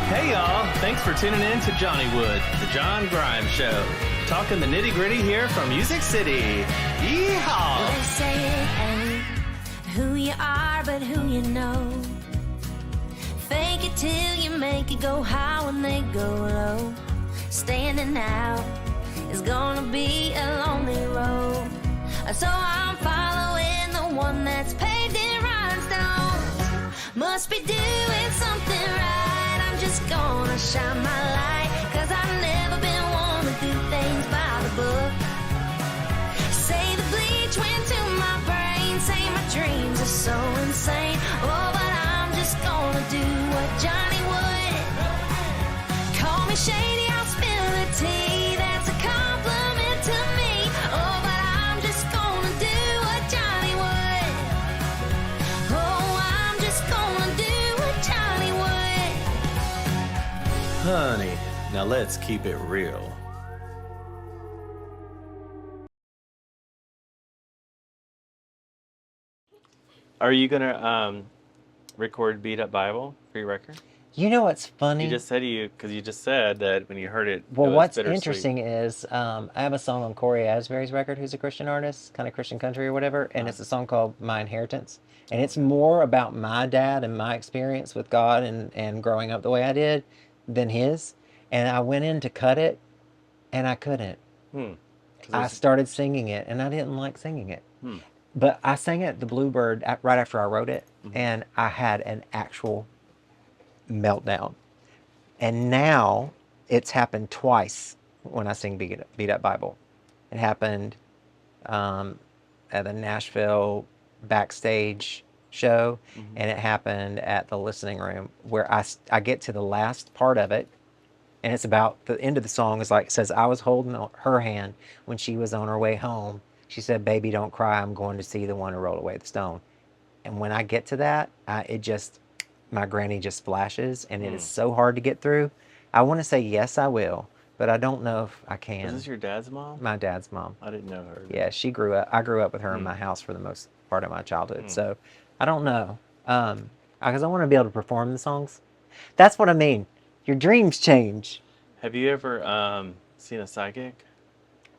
Hey y'all, thanks for tuning in to Johnnywood, the John Grimes Show. Talking the nitty gritty here from Music City. Yeehaw! They say it ain't who you are, but who you know. Fake it till you make it go high when they go low. Standing out is gonna be a lonely road. So I'm following the one that's paved in rhinestones. Must be doing something right. I'm just gonna shine my light, 'cause I've never been one to do things by the book. Say the bleach went to my brain, say my dreams are so insane. Oh, but I'm just gonna do what Johnny would. Call me shady, I'll spill the tea. That's a compliment to me. Oh, but I'm just gonna do what Johnny would. Oh, I'm just gonna do what Johnny would. Honey, now let's keep it real. Are you gonna record Beat Up Bible for your record? You know what's funny? You just said because you just said that when you heard it. Well, it was what's bittersweet. interesting is I have a song on Corey Asbury's record, who's a Christian artist, kind of Christian country or whatever, and it's a song called My Inheritance. And it's more about my dad and my experience with God and growing up the way I did than his. And I went in to cut it, and I couldn't. I started singing it, and I didn't like singing it. But I sang it at the Bluebird right after I wrote it, and I had an actual meltdown. And now it's happened twice when I sing Beat Up Bible. It happened at the Nashville backstage show, and it happened at the listening room, where I get to the last part of it, and it's about the end of the song is like, it says, I was holding her hand when she was on her way home. She said, baby, don't cry, I'm going to see the one who rolled away the stone. And when I get to that, my granny just flashes, and it is so hard to get through. I want to say yes, I will, but I don't know if I can. Is this your dad's mom? My dad's mom. I didn't know her. Yeah, she grew up. I grew up with her in my house for the most part of my childhood. So I don't know, because I want to be able to perform the songs. That's what I mean. Your dreams change. Have you ever seen a psychic?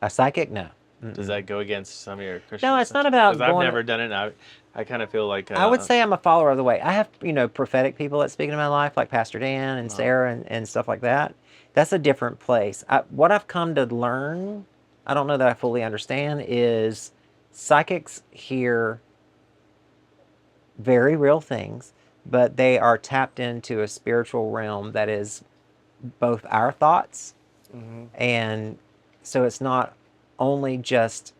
A psychic? No. Does that go against some of your Christian? No, it's not about. Because I've never done it. And I kind of feel like I would say I'm a follower of the way. I have, prophetic people that speak into my life, like Pastor Dan and Sarah and stuff like that. That's a different place. What I've come to learn, I don't know that I fully understand, is psychics hear very real things, but they are tapped into a spiritual realm that is both our thoughts, and so it's not only just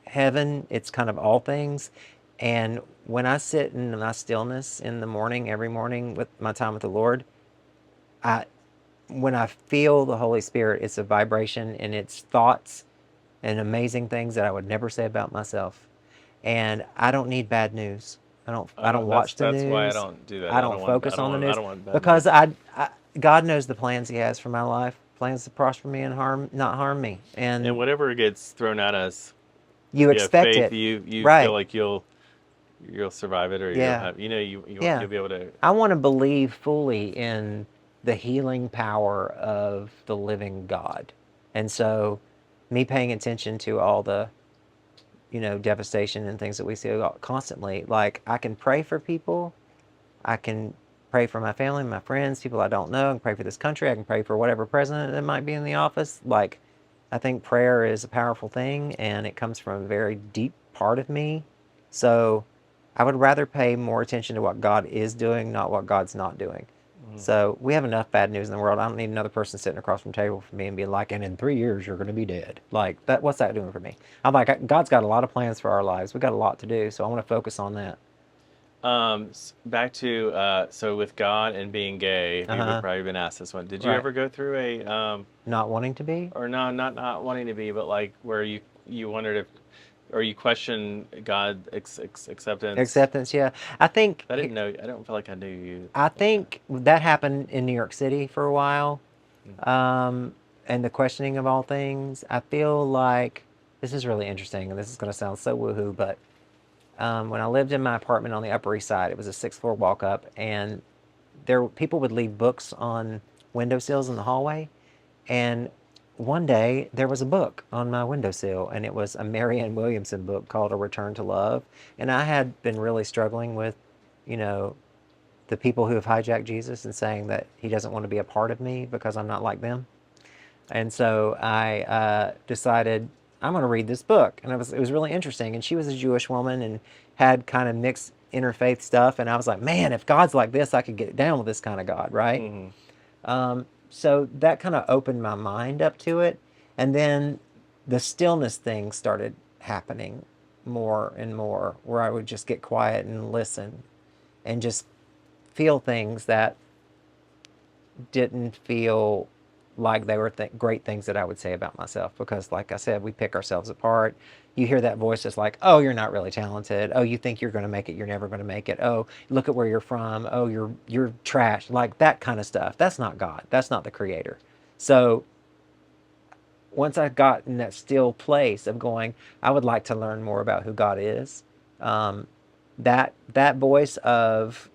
heaven, it's kind of all things. And when I sit in my stillness in the morning, every morning with my time with the Lord, when I feel the Holy Spirit, it's a vibration, and it's thoughts and amazing things that I would never say about myself. And I don't need bad news. I don't watch the news. That's why I don't do that. I don't focus on the news because because God knows the plans He has for my life. Plans to prosper me and not harm me. And whatever gets thrown at us, you expect faith, it. You right. feel like you'll survive it, or you'll have, you'll be able to. I want to believe fully in the healing power of the living God, and so me paying attention to all the devastation and things that we see constantly. Like, I can pray for people, I can pray for my family, my friends, people I don't know. I can pray for this country. I can pray for whatever president that might be in the office. Like, I think prayer is a powerful thing, and it comes from a very deep part of me. So I would rather pay more attention to what God is doing, not what God's not doing. So we have enough bad news in the world. I don't need another person sitting across from the table from me and being like, and in 3 years, you're going to be dead. Like, that. What's that doing for me? I'm like, God's got a lot of plans for our lives. We've got a lot to do, so I want to focus on that. Back to so with God and being gay, you've probably been asked this one. Did you ever go through a not wanting to be, or no, not wanting to be, but like where you wondered if, or you question God acceptance? Acceptance, yeah. I think I didn't know. I don't feel like I knew you. I think that happened in New York City for a while, and the questioning of all things. I feel like this is really interesting, and this is going to sound so woohoo, but. When I lived in my apartment on the Upper East Side, it was a 6th floor walk up, and people would leave books on windowsills in the hallway, and one day there was a book on my windowsill, and it was a Marianne Williamson book called A Return to Love. And I had been really struggling with, you know, the people who have hijacked Jesus and saying that he doesn't want to be a part of me because I'm not like them. And so I decided I'm going to read this book, and it was really interesting. And she was a Jewish woman and had kind of mixed interfaith stuff, and I was like, man, if God's like this, I could get down with this kind of God, right? So that kind of opened my mind up to it, and then the stillness thing started happening more and more, where I would just get quiet and listen, and just feel things that didn't feel like they were great things that I would say about myself, because like I said, we pick ourselves apart. You hear that voice that's like, oh, you're not really talented. Oh, you think you're going to make it, you're never going to make it. Oh, look at where you're from. Oh, you're trash. Like that kind of stuff. That's not God. That's not the creator. So once I got in that still place of going, I would like to learn more about who God is. That voice of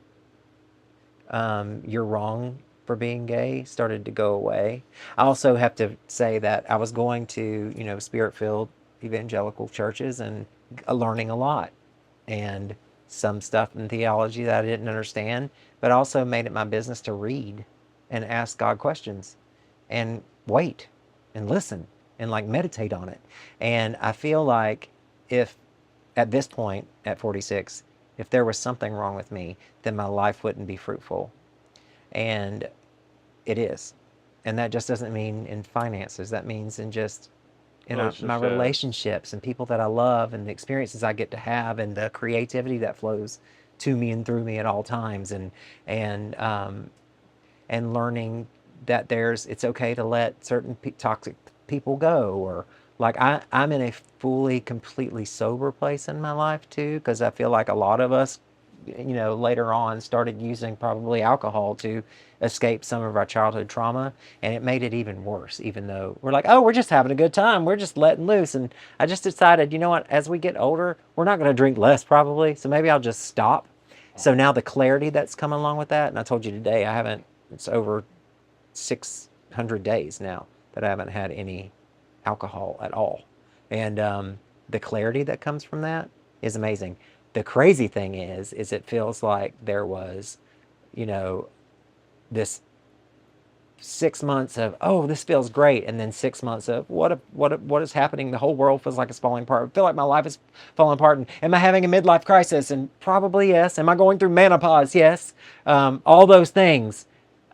you're wrong for being gay started to go away. I also have to say that I was going to, spirit-filled evangelical churches and learning a lot, and some stuff in theology that I didn't understand, but also made it my business to read and ask God questions and wait and listen and like meditate on it. And I feel like if at this point at 46, if there was something wrong with me, then my life wouldn't be fruitful. And it is. And that just doesn't mean in finances. That means in just my relationships and people that I love, and the experiences I get to have, and the creativity that flows to me and through me at all times, and learning that it's okay to let certain toxic people go, or like I'm in a fully, completely sober place in my life too, because I feel like a lot of us, later on started using probably alcohol to escape some of our childhood trauma, and it made it even worse, even though we're like, oh, we're just having a good time, we're just letting loose. And I just decided, you know what, as we get older, we're not going to drink less probably, so maybe I'll just stop. So now the clarity that's come along with that, and I told you today, it's over 600 days now that I haven't had any alcohol at all. And the clarity that comes from that is amazing. The crazy thing is it feels like there was, this 6 months of, oh, this feels great, and then 6 months of what is happening? The whole world feels like it's falling apart. I feel like my life is falling apart. And am I having a midlife crisis? And probably yes. Am I going through menopause? Yes. All those things.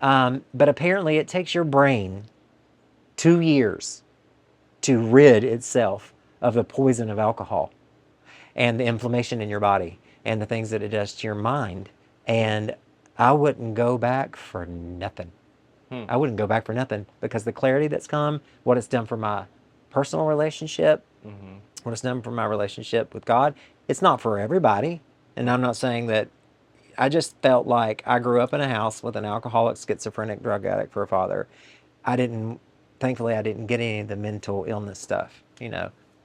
But apparently it takes your brain 2 years to rid itself of the poison of alcohol and the inflammation in your body and the things that it does to your mind. And I wouldn't go back for nothing. I wouldn't go back for nothing, because the clarity that's come, what it's done for my personal relationship, what it's done for my relationship with God, it's not for everybody. And I'm not saying that. I just felt like I grew up in a house with an alcoholic, schizophrenic, drug addict for a father. Thankfully, I didn't get any of the mental illness stuff,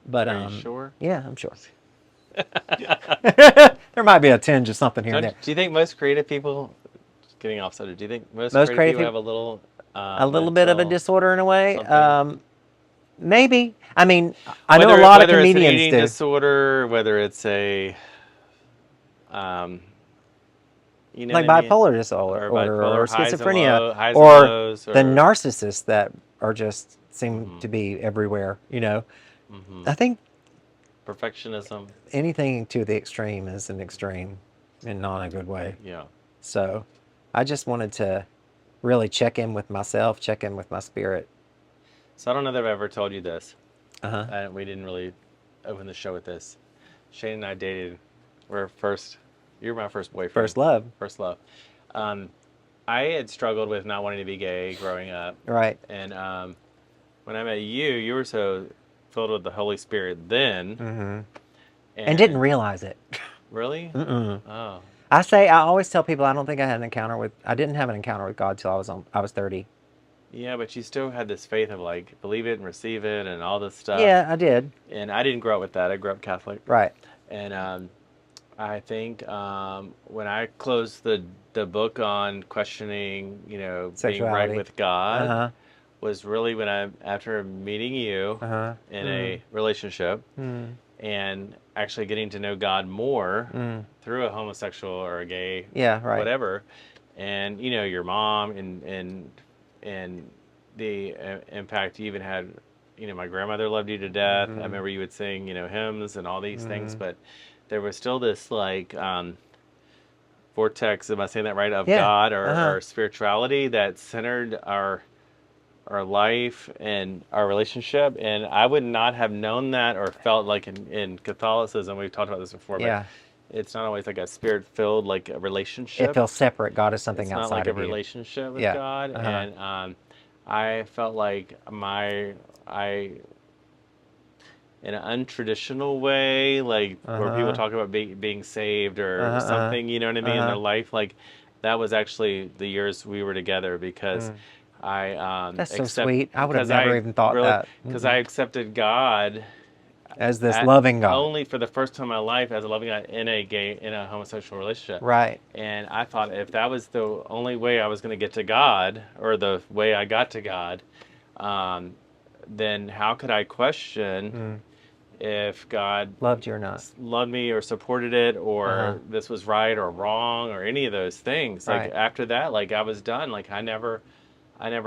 But Are you sure? Yeah, I'm sure. There might be a tinge of something here and there. Do you think most creative people, just getting off subject, do you think most creative people have a little bit of a disorder in a way? Maybe. I mean, I know a lot of comedians do. Whether it's an eating disorder, whether it's a, like bipolar disorder or schizophrenia, highs and or lows, the narcissists that are just seem to be everywhere. I think perfectionism. Anything to the extreme is an extreme, and not in a good way. Yeah. So, I just wanted to really check in with myself, check in with my spirit. So I don't know that I've ever told you this. Uh-huh. We didn't really open the show with this. Shane and I dated. You were my first boyfriend. First love. First love. I had struggled with not wanting to be gay growing up. Right. And when I met you, you were so filled with the Holy Spirit then. And didn't realize it. Really? Mm-mm. Oh. I always tell people I don't think I didn't have an encounter with God till I was 30. Yeah, but you still had this faith of like, believe it and receive it and all this stuff. Yeah, I did. And I didn't grow up with that. I grew up Catholic. Right. And I think when I closed the book on questioning, being right Sexuality. with God, Uh-huh. was really when I, after meeting you Uh-huh. in a relationship Mm. and actually getting to know God more Mm. through a homosexual or a gay, Yeah, right. whatever, and your mom and the impact you even had. My grandmother loved you to death. I Mm. remember you would sing, hymns and all these things, Mm. but there was still this like vortex, am I saying that right, of Yeah. God Uh-huh. or spirituality that centered our life and our relationship. And I would not have known that or felt like in Catholicism, we've talked about this before, but Yeah. it's not always like a spirit filled like a It relationship. feels separate. God is something It's not outside like a of you. relationship with Yeah. God. Uh-huh. And I felt like I in an untraditional way, like where people Uh-huh. talk about being saved or Uh-huh. something, you know what I mean, in their Uh-huh. life. Like that was actually the years we were together because Mm. I That's so sweet. I would have never even thought really that. because Mm-mm. I accepted God As this at loving God. only for the first time in my life as a loving God in a homosexual relationship. Right. And I thought if that was the only way I was going to get to God or the way I got to God, um, then how could I question Mm. if God Loved you or not. loved me or supported it Uh-huh. or this was right or wrong or any of those things? Like Right. after that, like I was done. Like I never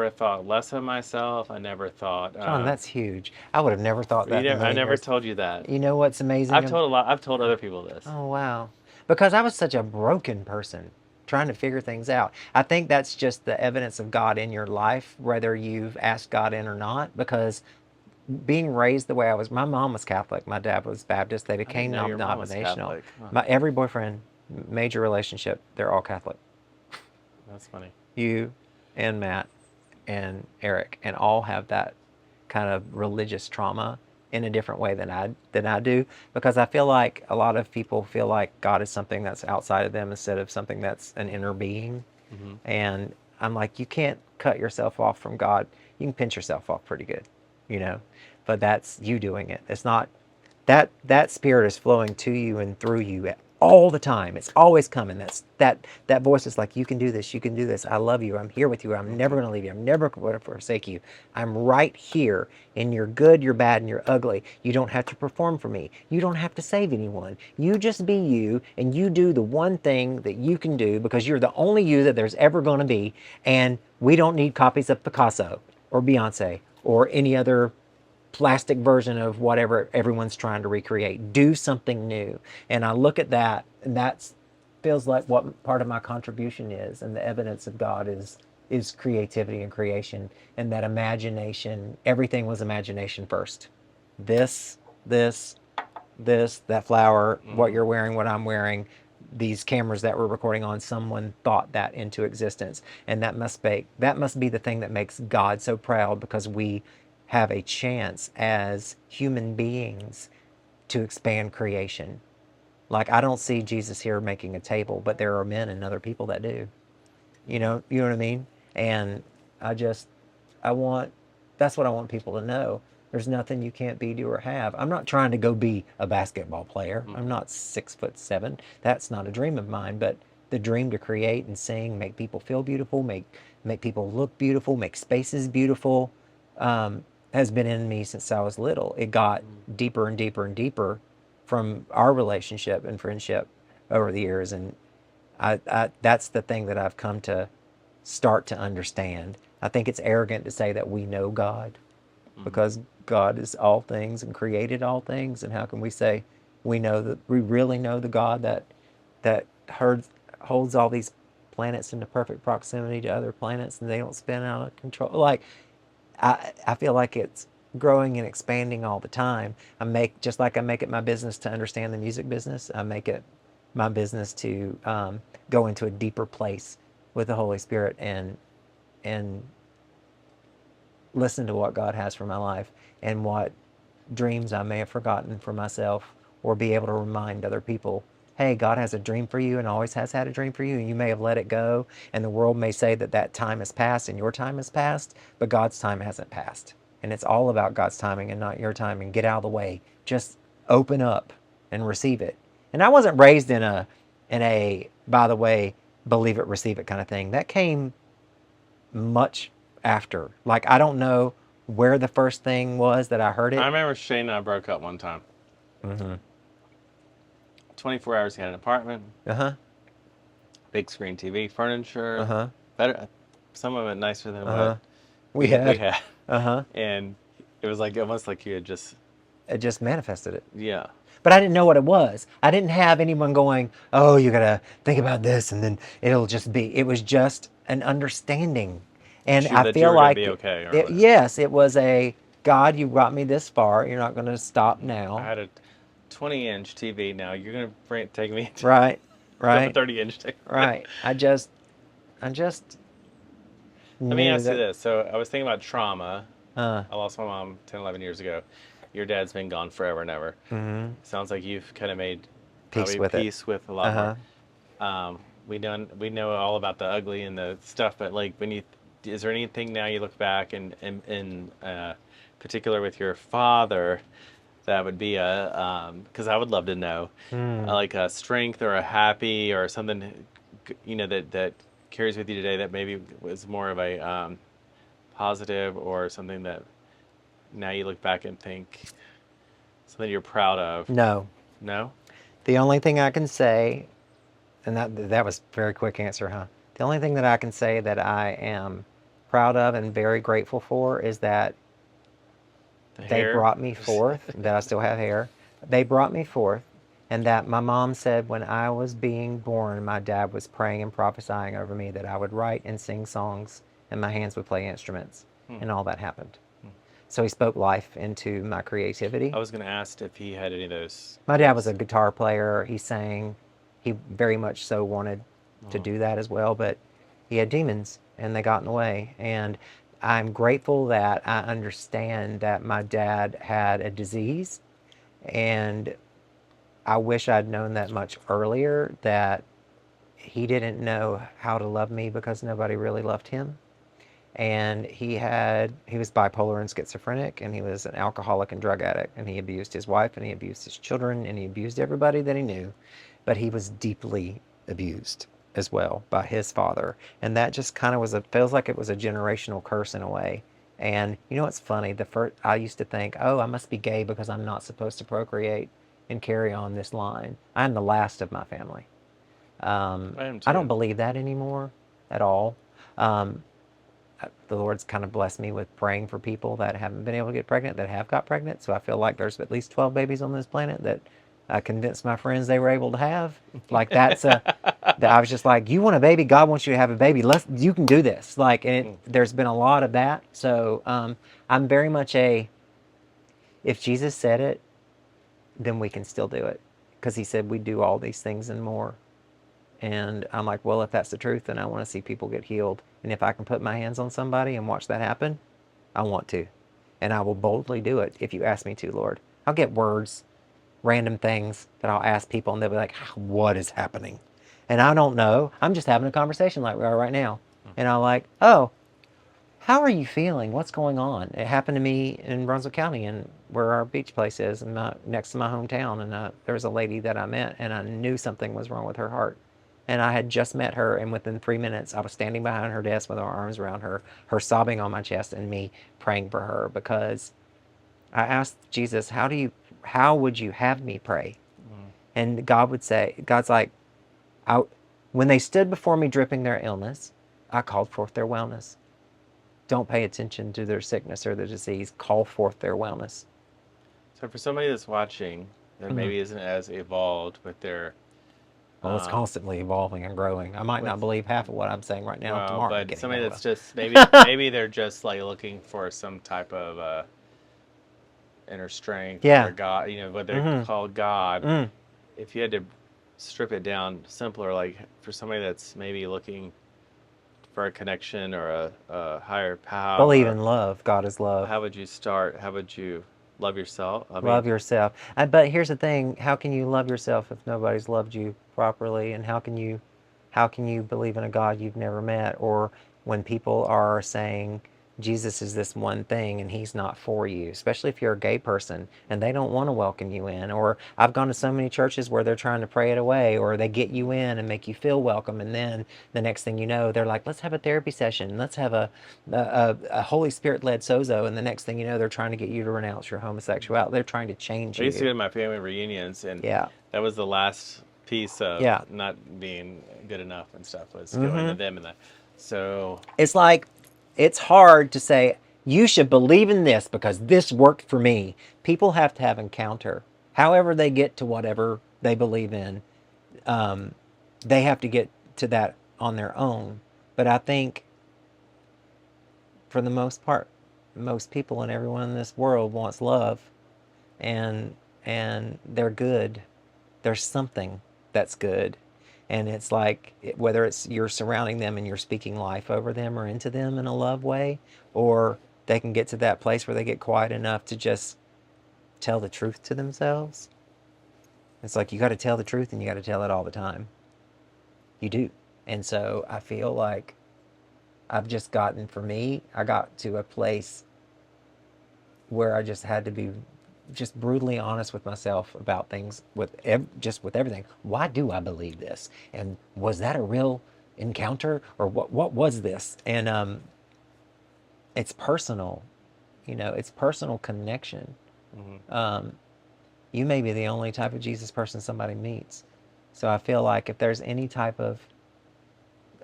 thought less of myself. I never thought, John, that's huge. I would have never thought that in a I million never years. told you that. You know what's amazing? I've told other people this. Oh, wow. Because I was such a broken person trying to figure things out. I think that's just the evidence of God in your life, whether you've asked God in or not. Because being raised the way I was, my mom was Catholic, my dad was Baptist. They I didn't became know your mom was non-denominational. Catholic. Huh, My every boyfriend, major relationship, they're all Catholic. that's funny. You and Matt and Eric, and all have that kind of religious trauma in a different way than I do, because I feel like a lot of people feel like God is something that's outside of them instead of something that's an inner being. Hmm. And I'm like, you can't cut yourself off from God. You can pinch yourself off pretty good, you know, but that's you doing it. It's not that spirit is flowing to you and through you all the time. It's always coming. That voice is like, you can do this. You can do this. I love you. I'm here with you. I'm never going to leave you. I'm never going to forsake you. I'm right here in your good, your bad, and your ugly. You don't have to perform for me. You don't have to save anyone. You just be you, and you do the one thing that you can do because you're the only you that there's ever going to be. And we don't need copies of Picasso or Beyonce or any other plastic version of whatever everyone's trying to recreate. Do something new. And I look at that, and that feels like what part of my contribution is. And the evidence of God is creativity and creation, and that imagination. Everything was imagination first. This, this, that flower, what Hmm. you're wearing, what I'm wearing, these cameras that we're recording on, someone thought that into existence. And that must be the thing that makes God so proud, because we have a chance as human beings to expand creation. Like, I don't see Jesus here making a table, but there are men and other people that do. You know what I mean? And I just, I want, that's what I want people to know. There's nothing you can't be, do, or have. I'm not trying to go be a basketball player. I'm Hmm. not 6'7". That's not a dream of mine. But the dream to create and sing, make people feel beautiful, make people look beautiful, make spaces beautiful, um, has been in me since I was little. It got deeper and deeper and deeper from our relationship and friendship over the years, and that's the thing that I've come to start to understand. I think it's arrogant to say that we know God, Hmm. because God is all things and created all things. And how can we say we really know the God that holds all these planets into perfect proximity to other planets and they don't spin out of control? Like, I feel like it's growing and expanding all the time. Just like I make it my business to understand the music business, I make it my business to go into a deeper place with the Holy Spirit and listen to what God has for my life, and what dreams I may have forgotten for myself, or be able to remind other people, hey, God has a dream for you and always has had a dream for you, and you may have let it go, and the world may say that time has passed and your time has passed, but God's time hasn't passed. And it's all about God's timing and not your timing. Get out of the way. Just open up and receive it. And I wasn't raised in a by the way, believe it, receive it kind of thing. That came much after. Like I don't know where the first thing was that I heard I it. remember Shane and I broke up one time. 24 hours, he had an apartment, Uh-huh. big screen TV, furniture, Uh-huh. better, some of it nicer than Uh-huh. what We we had. had. Uh-huh. And it was like almost like you had just, It just manifested it. yeah. But I didn't know what it was. I didn't have anyone going, "Oh, you gotta think about this, and then it'll just be." It was just an understanding, and That I you feel were gonna like, be okay, or whatever. yes, it was a God. You brought me this far. You're not going to stop I now, had a 20-inch TV. Now you're gonna take me to right? a Right? 30-inch TV. Right. I just Let me knew ask you that. this. So I was thinking about trauma. Uh, I lost my mom 10, 11 years ago. Your dad's been gone forever and ever. mhm. Sounds like you've kind of made Peace probably with it. peace with a lot Uh-huh. more. We know all about the ugly and the stuff, but like is there anything now you look back and in particular with your father that would be because I would love to know like a strength or a happy or something that carries with you today that maybe was more of a positive or something that now you look back and think something you're proud of. No. No? The only thing I can say, and that was a very quick answer, huh? The only thing that I can say that I am proud of and very grateful for is that The they hair? brought me forth, that I still have hair. They brought me forth, and that my mom said when I was being born, my dad was praying and prophesying over me that I would write and sing songs and my hands would play instruments, and all that happened. So he spoke life into my creativity. I was going to ask if he had any of those. My dad was a guitar player. He sang. He very much so wanted to do that as well, but he had demons and they got in the way. And I'm grateful that I understand that my dad had a disease, and I wish I'd known that much earlier, that he didn't know how to love me because nobody really loved him. And he was bipolar and schizophrenic, and he was an alcoholic and drug addict, and he abused his wife and he abused his children and he abused everybody that he knew, but he was deeply abused as well by his father. And that just kind of feels like it was a generational curse in a way. And you know what's funny, I used to think, oh, I must be gay because I'm not supposed to procreate and carry on this line. I'm the last of my family. I am I don't too. believe that anymore at all. The Lord's kind of blessed me with praying for people that haven't been able to get pregnant, that have got pregnant. So I feel like there's at least 12 babies on this planet that I convinced my friends they were able to have. Like that I was just like, you want a baby? God wants you to have a baby. You can do this. Like, and there's been a lot of that. So I'm very much if Jesus said it, then we can still do it. Because he said we do all these things and more. And I'm like, well, if that's the truth, then I want to see people get healed. And if I can put my hands on somebody and watch that happen, I want to. And I will boldly do it if you ask me to, Lord. I'll get words, random things that I'll ask people, and they'll be like, what is happening? And I don't know. I'm just having a conversation like we are right now. And I'm like, oh, how are you feeling? What's going on? It happened to me in Brunswick County, and where our beach place is, and next to my hometown. And there was a lady that I met, and I knew something was wrong with her heart. And I had just met her, and within 3 minutes, I was standing behind her desk with our arms around her sobbing on my chest, and me praying for her, because I asked Jesus, how would you have me pray? And God's like, when they stood before me dripping their illness, I called forth their wellness. Don't pay attention to their sickness or their disease. Call forth their wellness. So for somebody that's watching that maybe isn't as evolved with their Well, it's constantly evolving and growing. I might not believe half of what I'm saying right now. Tomorrow, I'm but getting somebody there. that's just maybe they're just like looking for some type of inner strength Yeah. or God, what they call God. If you had to strip it down simpler, like for somebody that's maybe looking for a connection or a higher power, Believe in love. God is love. how would you start? How would you love yourself? Love yourself. But here's the thing: how can you love yourself if nobody's loved you properly? And how can you believe in a God you've never met? Or when people are saying Jesus is this one thing and he's not for you, especially if you're a gay person and they don't want to welcome you in. Or I've gone to so many churches where they're trying to pray it away, or they get you in and make you feel welcome, and then the next thing you know, they're like, let's have a therapy session, let's have a Holy Spirit led sozo, and the next thing you know, they're trying to get you to renounce your homosexuality. They're trying to change I used to you. go to my family reunions, and Yeah. that was the last piece of Yeah. not being good enough and stuff, was going to them and that. So It's like, it's hard to say, you should believe in this because this worked for me. People have to have encounter. However they get to whatever they believe in, they have to get to that on their own. But I think, for the most part, most people and everyone in this world wants love, and they're good. There's something that's good. And it's like, whether it's you're surrounding them and you're speaking life over them or into them in a love way, or they can get to that place where they get quiet enough to just tell the truth to themselves. It's like, you got to tell the truth, and you got to tell it all the time. You do. And so I feel like I've just gotten, for me, I got to a place where I just had to be just brutally honest with myself about things, with just with everything. Why do I believe this? And was that a real encounter, or what was this? And it's personal, it's personal connection. You may be the only type of Jesus person somebody meets. So I feel like if there's any type of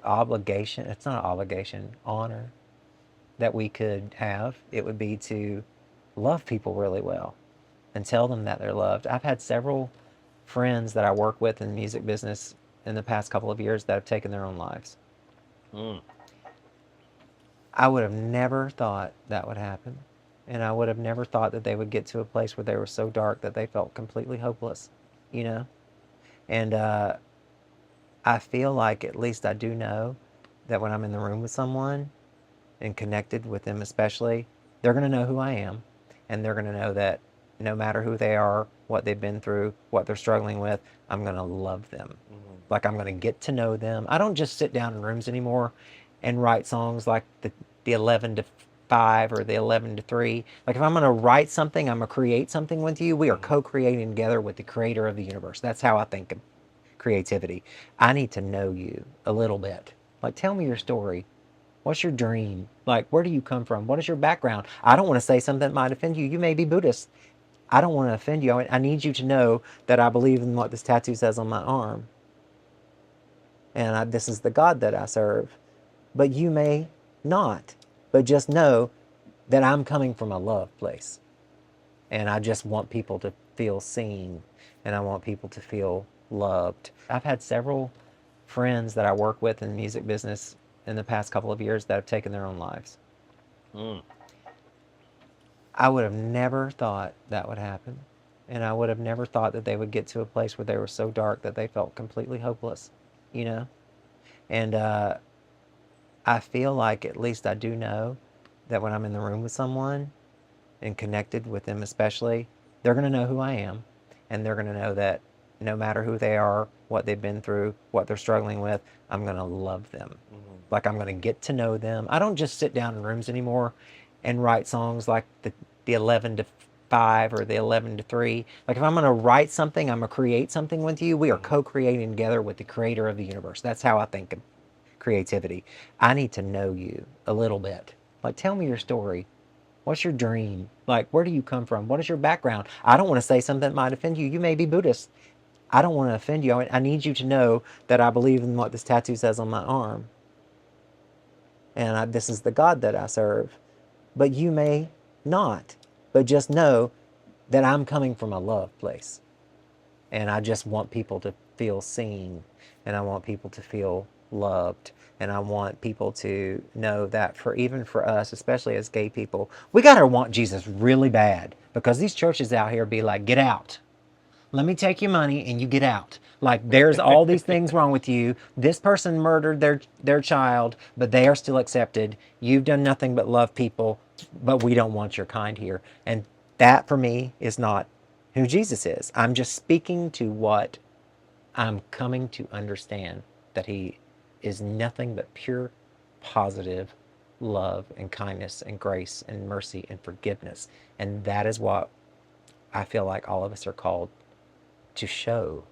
obligation, it's not an obligation, honor that we could have, it would be to love people really well and tell them that they're loved. I've had several friends that I work with in the music business in the past couple of years that have taken their own lives. I would have never thought that would happen. And I would have never thought that they would get to a place where they were so dark that they felt completely hopeless, And I feel like, at least I do know, that when I'm in the room with someone and connected with them especially, they're going to know who I am. And they're going to know that no matter who they are, what they've been through, what they're struggling with, I'm going to love them. Like, I'm going to get to know them. I don't just sit down in rooms anymore and write songs like the 11 to 5 or the 11 to 3. Like, if I'm going to write something, I'm going to create something with you, we are co-creating together with the creator of the universe. That's how I think of creativity. I need to know you a little bit. Like, tell me your story. What's your dream? Like, where do you come from? What is your background? I don't want to say something that might offend you. You may be Buddhist. I don't want to offend you. I need you to know that I believe in what this tattoo says on my arm. And this is the God that I serve. But you may not. But just know that I'm coming from a love place. And I just want people to feel seen. And I want people to feel loved. I've had several friends that I work with in the music business in the past couple of years that have taken their own lives. I would have never thought that would happen. And I would have never thought that they would get to a place where they were so dark that they felt completely hopeless, And I feel like, at least I do know, that when I'm in the room with someone and connected with them especially, they're going to know who I am. And they're going to know that no matter who they are, what they've been through, what they're struggling with, I'm going to love them. Like, I'm going to get to know them. I don't just sit down in rooms anymore and write songs like the 11 to 5 or the 11 to 3. Like, if I'm going to write something, I'm going to create something with you, we are co-creating together with the creator of the universe. That's how I think of creativity. I need to know you a little bit. Like, tell me your story. What's your dream? Like, where do you come from? What is your background? I don't want to say something that might offend you. You may be Buddhist. I don't want to offend you. I need you to know that I believe in what this tattoo says on my arm. And this is the God that I serve. But you may not. But just know that I'm coming from a love place. And I just want people to feel seen. And I want people to feel loved. And I want people to know that even for us, especially as gay people, we got to want Jesus really bad. Because these churches out here be like, get out. Let me take your money and you get out. Like, there's all these things wrong with you. This person murdered their child, but they are still accepted. You've done nothing but love people, but we don't want your kind here. And that, for me, is not who Jesus is. I'm just speaking to what I'm coming to understand, that he is nothing but pure, positive love and kindness and grace and mercy and forgiveness. And that is what I feel like all of us are called to show.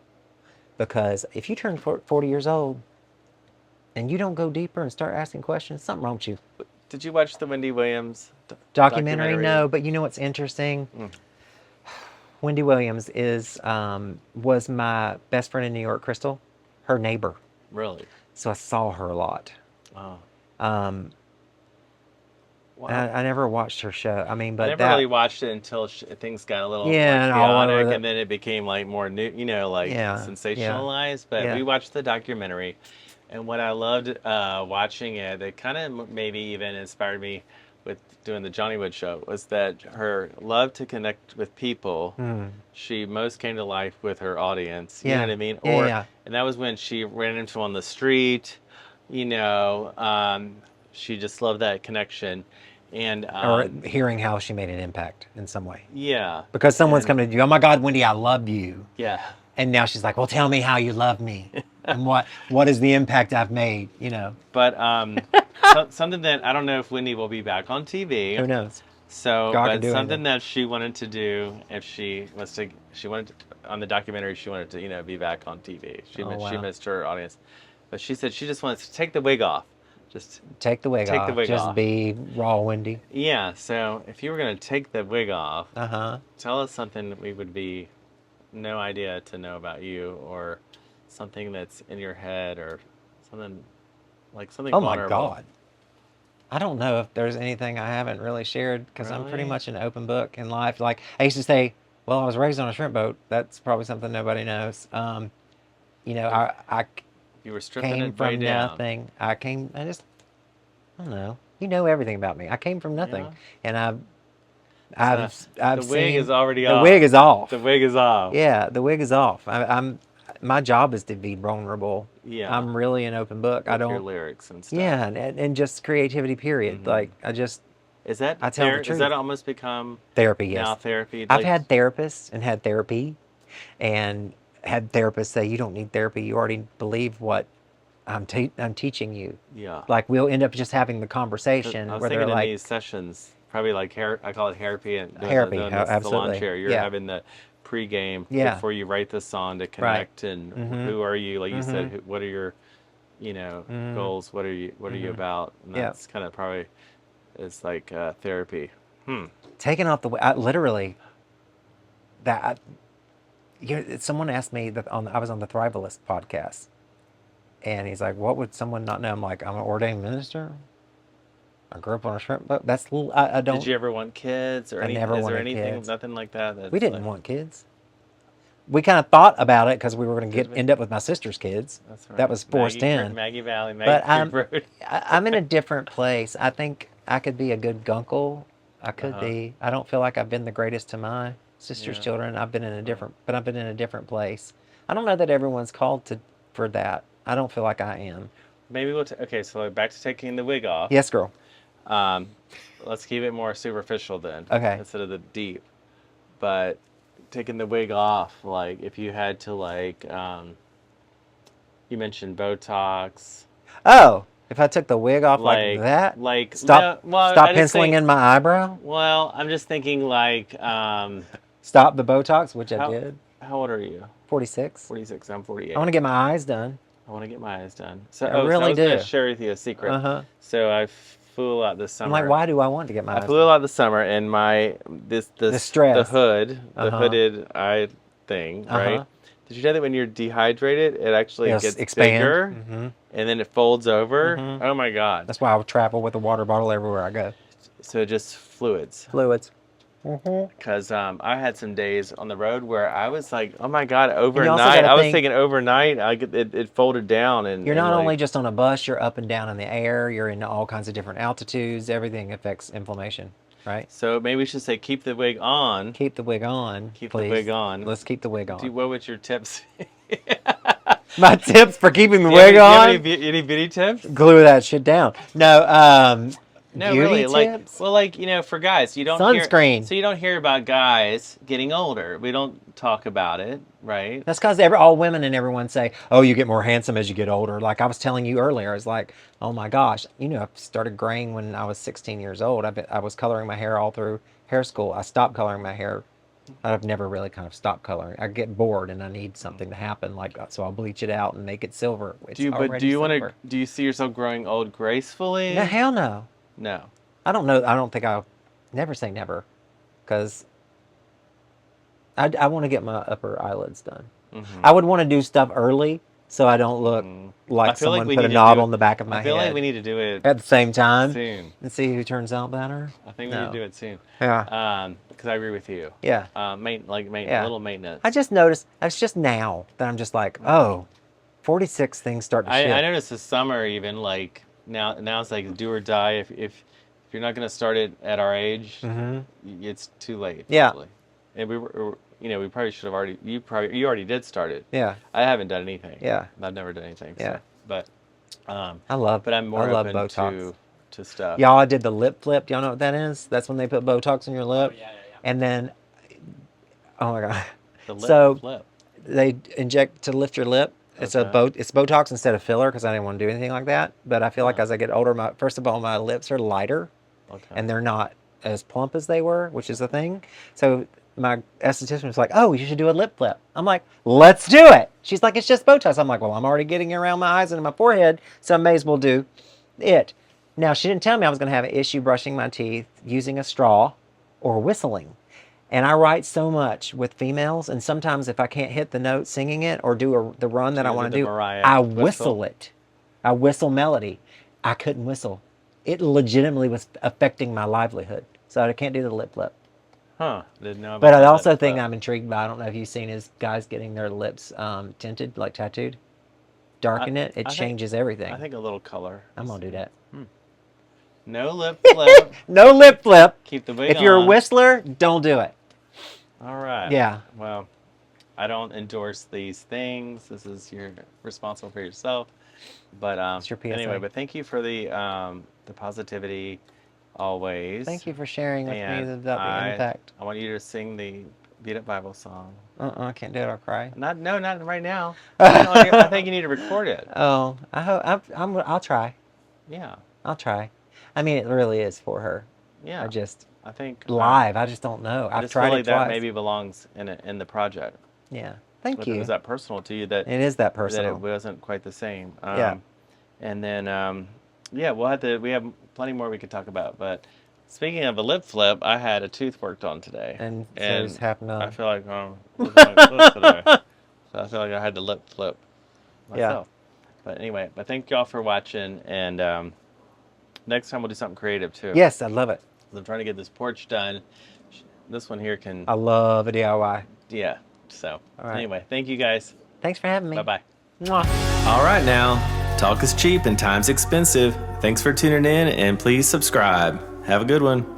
Because if you turn 40 years old and you don't go deeper and start asking questions, something wrong with you. Did you watch the Wendy Williams Documentary? No, but you know what's interesting? Mm. Wendy Williams was my best friend in New York, Crystal, her neighbor. Really? So I saw her a lot. Wow. Wow. I never watched her show. I mean, but I never really watched it until things got a little chaotic, and then it became like more new, sensationalized. But we watched the documentary, and what I loved watching it, that kind of maybe even inspired me with doing the Johnny Wood show, was that her love to connect with people. She most came to life with her audience. You know what I mean? And that was when she ran into on the street. She just loved that connection. And or hearing how she made an impact in some way. Yeah. Because someone's coming to you, oh my God, Wendy, I love you. Yeah. And now she's like, well, tell me how you love me. And what is the impact I've made, But something that I don't know if Wendy will be back on TV. Who knows? So, but something that she wanted to do, if she wanted to, on the documentary, she wanted to, be back on TV. She missed her audience. But she said she just wants to take the wig off. Just take the wig off. Just be raw Wendy. Yeah. So if you were going to take the wig off, tell us something that we would be no idea to know about you, or something that's in your head, or something Oh vulnerable. my God. I don't know if there's anything I haven't really shared, because I'm pretty much an open book in life. Like I used to say, well, I was raised on a shrimp boat. That's probably something nobody knows. I You were stripping came it from way down. nothing. I don't know. You know everything about me. I came from nothing, and I've the wig seen, is already the off. wig is off. The wig is off. Yeah, the wig is off. My job is to be vulnerable. Yeah. I'm really an open book. With your lyrics and stuff. Yeah, and just creativity. Period. Like I tell the truth. Does that almost become therapy? Yes. Now therapy. I've had therapists and had therapy, and had therapists say you don't need therapy. You already believe what I'm teaching you. Yeah. Like we'll end up just having the conversation. I was where thinking they're in these sessions, probably like hair. I call it therapy. And Therapy, the absolutely. salon chair. You're having the pregame before you write the song to connect, and who are you? Like you said, what are your, goals? What are you about? And that's kind of probably, it's like therapy. Taking off the literally. Someone asked me that I was on the Thrivalist podcast. And he's like, what would someone not know? I'm like, I'm an ordained minister. I grew up on a shrimp boat. That's I don't. Did you ever want kids or anything? Never Is there wanted anything, kids. nothing like that? We didn't want kids. We kind of thought about it because we were going to end up with my sister's kids. That's right. That was forced in. Maggie Valley, But Road. I'm in a different place. I think I could be a good gunkle. I could be. I don't feel like I've been the greatest to my sister's children. I've been in a different place. I don't know that everyone's called for that. I don't feel like I am. Maybe okay, so back to taking the wig off. Yes, girl. Let's keep it more superficial then. Okay. Instead of the deep. But taking the wig off, like if you had to you mentioned Botox. Oh, if I took the wig off like that? Stop penciling in my eyebrow? Well, I'm just thinking stop the Botox, which I did. How old are you? 46. 46, I'm 48. I want to get my eyes done. I want to get my eyes done. So I really do. going to share with you a secret. So I flew out this summer. I'm like, why do I want to get my eyes done? I flew out this summer, and the stress, the hooded eye thing, right? Did you know that when you're dehydrated, it actually gets bigger, and then it folds over? Oh my God! That's why I travel with a water bottle everywhere I go. So just fluids. Because I had some days on the road where I was like, oh my God, overnight. I was thinking overnight, it folded down. And you're not only just on a bus, you're up and down in the air. You're in all kinds of different altitudes. Everything affects inflammation, right? So maybe we should say keep the wig on. Keep the wig on. Keep please. the wig on. Let's keep the wig on. What would your tips be? My tips for keeping the wig on? Any beauty tips? Glue that shit down. No, No, Beauty really, like, tips? well, like, for guys, you don't Sunscreen. so you don't hear about guys getting older. We don't talk about it, right? That's because all women and everyone say, "Oh, you get more handsome as you get older." Like I was telling you earlier, I was like, "Oh my gosh, I started graying when I was 16 years old. I was coloring my hair all through hair school. I stopped coloring my hair. I've never really kind of stopped coloring. I get bored and I need something to happen, like so I'll bleach it out and make it silver. It's Do you already silver. do you see yourself growing old gracefully? No, hell no. No. I don't know. I don't think I'll never say never, because I want to get my upper eyelids done. I would want to do stuff early so I don't look like feel like someone we put a need to knob do on the back of my I feel head like we need to do it at the same time soon. and see who turns out better. I think we need to do it soon. Yeah. Because I agree with you. Yeah. A little maintenance. I just noticed, it's just now that I'm just like, oh, 46 things start to shift. I noticed this summer even, like, now it's like do or die. If you're not going to start it at our age, it's too late. Yeah. Probably. And we probably should have already. You already did start it. Yeah. I haven't done anything. Yeah. I've never done anything. Yeah. So, but I'm more open Botox. to stuff. Y'all, I did the lip flip. Y'all know what that is? That's when they put Botox in your lip. Oh, yeah. And then, oh my God. The lip flip. They inject to lift your lip. It's Okay. it's Botox instead of filler because I didn't want to do anything like that. But I feel like as I get older, first of all, my lips are lighter, Okay. and they're not as plump as they were, which is the thing. So my esthetician was like, "Oh, you should do a lip flip." I'm like, "Let's do it." She's like, "It's just Botox." I'm like, "Well, I'm already getting it around my eyes and my forehead, so I may as well do it." Now, she didn't tell me I was going to have an issue brushing my teeth using a straw or whistling. And I write so much with females, and sometimes if I can't hit the note singing it or do the run that I You want did to the do, Mariah I whistle? whistle it. I whistle melody. I couldn't whistle. It legitimately was affecting my livelihood. So I can't do the lip flip. Huh. Didn't know about But I the also lip think flip. I'm intrigued by, I don't know if you've seen, is guys getting their lips tinted, like tattooed. Darken it. It I think- changes everything. I think a little color. I'm going to do that. No lip flip. No lip flip. Keep the wig If you're a on. whistler, don't do it. All right. Yeah. Well, I don't endorse these things. You're responsible for yourself. But It's your PSA. anyway, but thank you for the positivity always. Thank you for sharing with me And about the impact. I want you to sing the Beat Up Bible song. I can't do it. I'll cry. Not right now. I think you need to record it. Oh, I hope I'll try. Yeah. I'll try. I mean, it really is for her. Yeah. I think live. I just don't know. I I've just tried feel like it twice. that maybe belongs in the project. Yeah. Thank If you. it was that personal to you that It is that that personal. it wasn't quite the same. Yeah. And then we have plenty more we could talk about. But speaking of a lip flip, I had a tooth worked on today, And so does half none. I feel like looking like this today. So I feel like I had to lip flip myself. But anyway, but thank y'all for watching, and next time we'll do something creative too. Yes, I love it. I'm trying to get this porch done. This one here can, I love a DIY. yeah. So All right. anyway, thank you guys. Thanks for having me. Bye-bye. Mwah. All right now, talk is cheap and time's expensive. Thanks for tuning in and please subscribe. Have a good one.